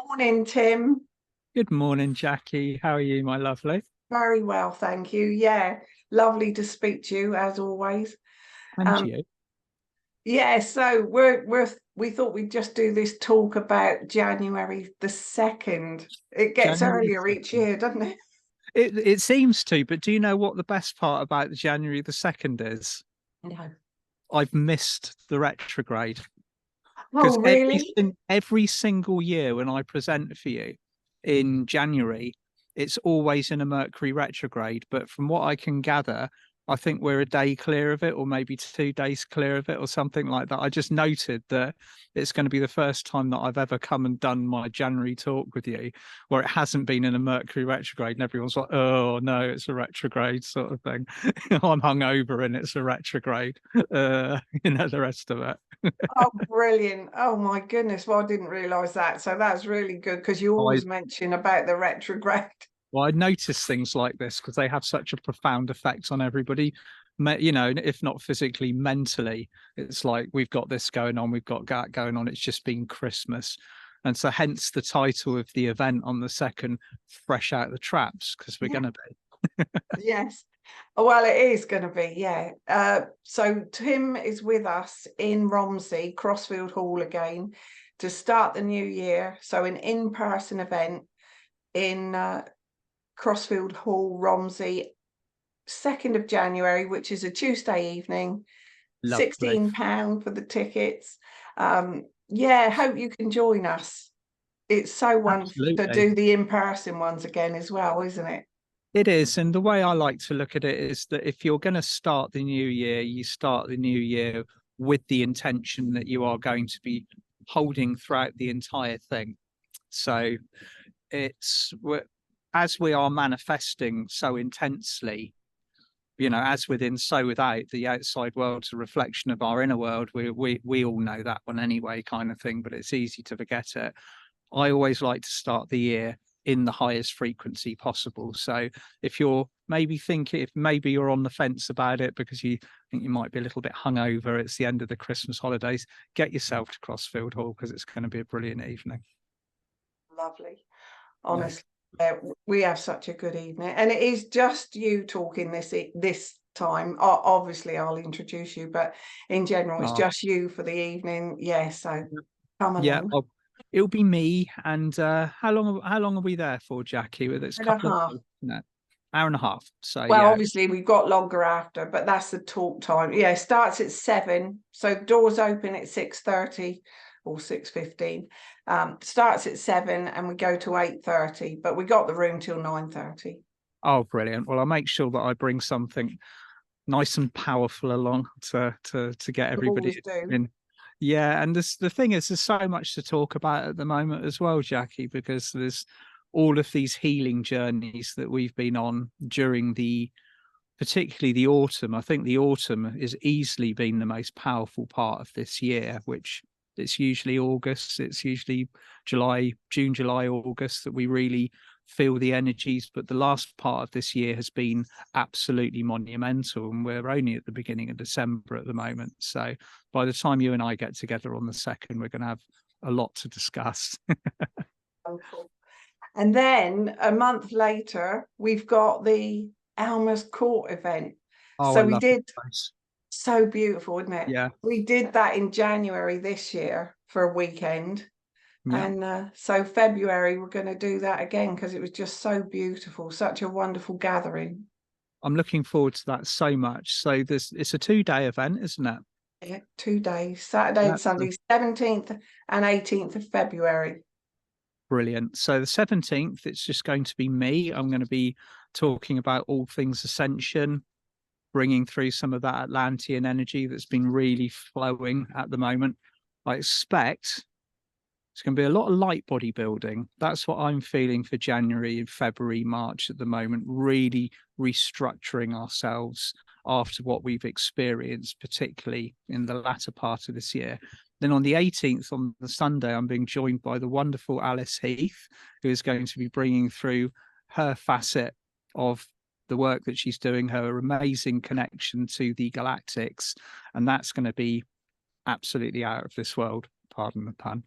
Morning, Tim. Good morning, Jackie. How are you, my lovely? Very well, thank you. Yeah, lovely to speak to you as always. And Um, you? yeah, so we thought we'd just do this talk about January the 2nd. It gets January earlier each 2nd. year, doesn't it? It seems to, but do you know what the best part about the January the 2nd is? No. I've missed the retrograde Oh, because really? every single year when I present for you in January, it's always in a Mercury retrograde. But from what I can gather, I think we're a day clear of it, or maybe 2 days clear of it, or something like that. I just noted that it's going to be the first time that I've ever come and done my January talk with you where it hasn't been in a Mercury retrograde, and everyone's like, "Oh no, it's a retrograde," sort of thing. I'm hungover and it's a retrograde. The rest of it. Oh, brilliant. Oh my goodness. Well, I didn't realise that. So that's really good because you I always mention about the retrograde. Well, I notice things like this because they have such a profound effect on everybody. If not physically, mentally, it's like we've got this going on, we've got that going on. It's just been Christmas. And so, hence the title of the event on the 2nd, Fresh Out the Traps, because we're Yeah. going to be. Yes. Well, it is going to be, yeah. So Tim is with us in Romsey, Crosfield Hall again, to start the new year. So an in-person event in Crosfield Hall, Romsey, 2nd of January, which is a Tuesday evening, Lovely. £16 for the tickets. Yeah, hope you can join us. It's so wonderful to Absolutely. do the in-person ones again as well, isn't it? It is. And the way I like to look at it is that if you're going to start the new year, you start the new year with the intention that you are going to be holding throughout the entire thing. So it's as we are manifesting so intensely, as within, so without, the outside world's a reflection of our inner world. We all know that one anyway, kind of thing, but it's easy to forget it. I always like to start the year in the highest frequency possible. So if maybe you're on the fence about it because you think you might be a little bit hungover, it's the end of the Christmas holidays, get yourself to Crossfield Hall because it's going to be a brilliant evening. Lovely. Yeah. Honestly, we have such a good evening, and it is just you talking this time. Obviously, I'll introduce you, but in general, it's Oh, just you for the evening. Yeah, so come yeah. along. It'll be me. And how long are we there for, Jackie? With it's a And a couple of half. hours, no, hour and a half. So Well, yeah. obviously, we've got longer after, but that's the talk time. Yeah, it starts at 7, so doors open at 6:30 or 6:15. Starts at 7, and we go to 8:30, but we got the room till 9:30. Oh, brilliant. Well, I'll make sure that I bring something nice and powerful along to get You everybody always do. in. Yeah, and the thing is, there's so much to talk about at the moment as well, Jackie, because there's all of these healing journeys that we've been on during particularly the autumn. I think the autumn has easily been the most powerful part of this year, which it's usually August, it's usually June, July, August that we really feel the energies. But the last part of this year has been absolutely monumental, and we're only at the beginning of December at the moment. So by the time you and I get together on the 2nd, we're going to have a lot to discuss. Wonderful. And then a month later, we've got the Elmers Court event. Oh, I So we love this did place. so beautiful, isn't it? Yeah, We did that in January this year for a weekend. yeah. And so February, we're going to do that again because it was just so beautiful, such a wonderful gathering. I'm looking forward to that so much. So it's a 2-day event, isn't it? Yeah, 2 days, Saturday and That's Sunday, 17th and 18th of February. brilliant. So the 17th, it's just going to be me. I'm going to be talking about all things Ascension, bringing through some of that Atlantean energy that's been really flowing at the moment. I expect it's going to be a lot of light body building. That's what I'm feeling for January, February, March at the moment, really restructuring ourselves after what we've experienced, particularly in the latter part of this year. Then on the 18th, on the Sunday, I'm being joined by the wonderful Alice Heath, who is going to be bringing through her facet of the work that she's doing, her amazing connection to the galactics. And that's going to be absolutely out of this world. Pardon the pun.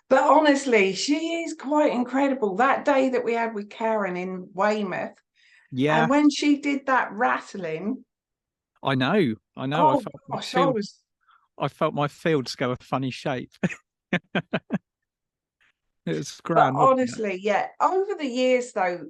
But honestly, she is quite incredible. That day that we had with Karen in Weymouth, Yeah, and when she did that rattling, I know. oh gosh, I felt my fields go a funny shape. It was but grand, wasn't it? honestly, yeah, over the years though,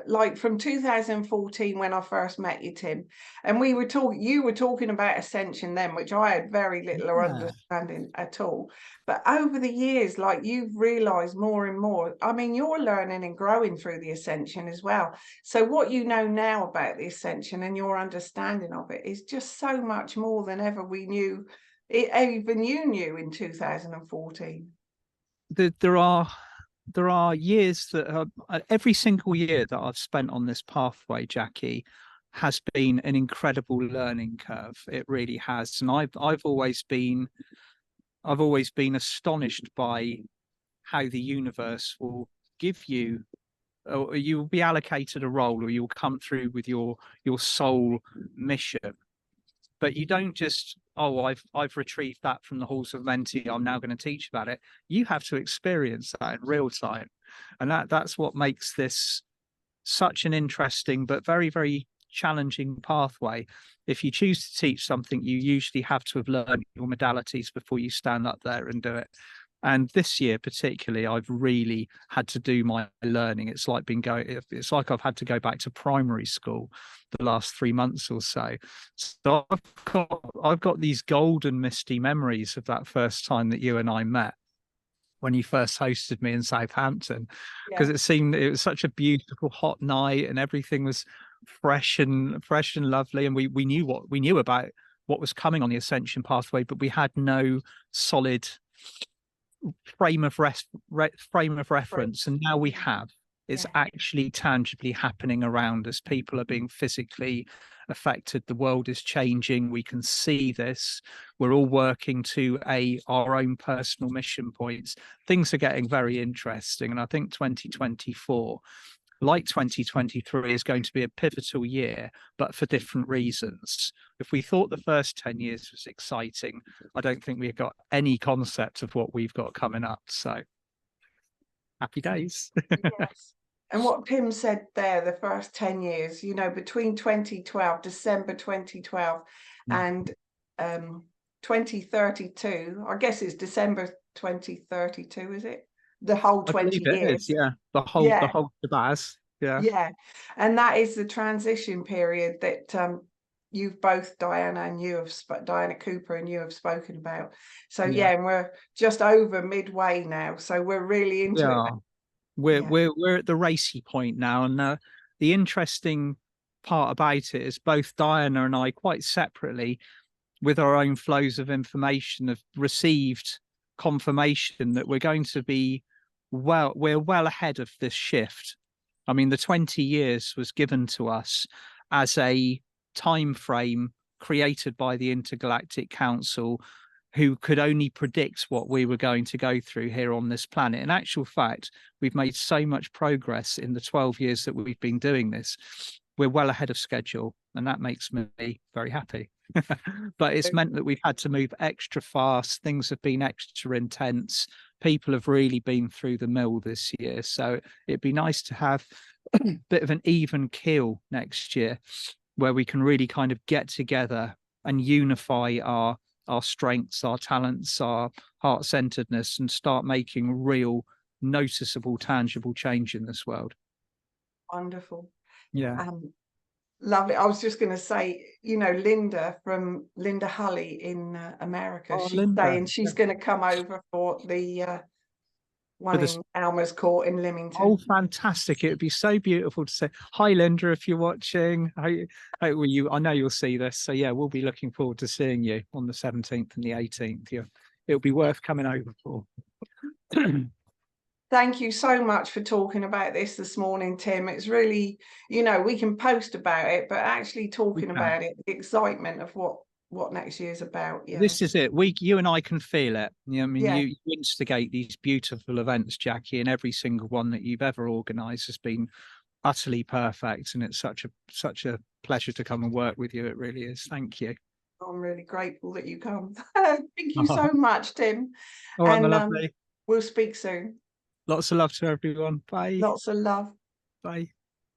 like from 2014 when I first met you, Tim, and you were talking about Ascension then, which I had very little or Yeah. understanding at all. But over the years, like you've realized more and more, I mean, you're learning and growing through the Ascension as well. So what you know now about the Ascension and your understanding of it is just so much more than ever we knew, even you knew in 2014. There are years that every single year that I've spent on this pathway, Jackie, has been an incredible learning curve. It really has, and I've always been astonished by how the universe will give you, or you will be allocated a role, or you'll come through with your soul mission. But you don't just, oh, I've retrieved that from the halls of Menti, I'm now going to teach about it. You have to experience that in real time, and that's what makes this such an interesting but very, very challenging pathway. If you choose to teach something, you usually have to have learned your modalities before you stand up there and do it. And this year particularly, I've really had to do my learning. It's like I've had to go back to primary school the last 3 months or so. So I've got these golden misty memories of that first time that you and I met, when you first hosted me in Southampton, because it was such a beautiful hot night and everything was fresh and lovely, and we knew about what was coming on the Ascension pathway, but we had no solid frame of reference, and now we have. It's actually tangibly happening around us. People are being physically affected. The world is changing. We can see this. We're all working to our own personal mission points. Things are getting very interesting, and I think 2024, like 2023, is going to be a pivotal year, but for different reasons. If we thought the first 10 years was exciting, I don't think we've got any concept of what we've got coming up. So happy days. Yes. And what Tim said there, the first 10 years, you know, between 2012, December 2012 and 2032, I guess it's December 2032, is it? The whole 20 years. Yeah. The whole shabazz. Yeah. Yeah. And that is the transition period that you've both, Diana Cooper and you have spoken about. So yeah, and we're just over midway now. So we're really into it. We're at the racy point now, and the interesting part about it is both Diana and I, quite separately, with our own flows of information, have received confirmation that we're going to be we're well ahead of this shift. I mean, the 20 years was given to us as a time frame created by the Intergalactic Council, who could only predict what we were going to go through here on this planet. In actual fact, we've made so much progress in the 12 years that we've been doing this. We're well ahead of schedule, and that makes me very happy. But it's meant that we've had to move extra fast. Things have been extra intense. People have really been through the mill this year. So it'd be nice to have a bit of an even keel next year, where we can really kind of get together and unify our strengths, our talents, our heart-centeredness, and start making real, noticeable, tangible change in this world. Wonderful. Yeah. Lovely. I was just going to say, you know, Linda Hulley in America, she's saying she's going to come over for the one in Elmers Court in Lymington. Oh, fantastic. It would be so beautiful to say hi, Linda, if you're watching. I know you'll see this. So yeah, we'll be looking forward to seeing you on the 17th and the 18th. It'll be worth coming over for. Thank you so much for talking about this morning, Tim. It's really, you know, we can post about it, but actually talking about it, the excitement of what next year's about. Yeah. This is it. You and I can feel it. I mean, you instigate these beautiful events, Jackie, and every single one that you've ever organised has been utterly perfect, and it's such a pleasure to come and work with you. It really is. Thank you. I'm really grateful that you come. Thank you so much, Tim. All right, my lovely. We'll speak soon. Lots of love to everyone. Bye. Lots of love. Bye.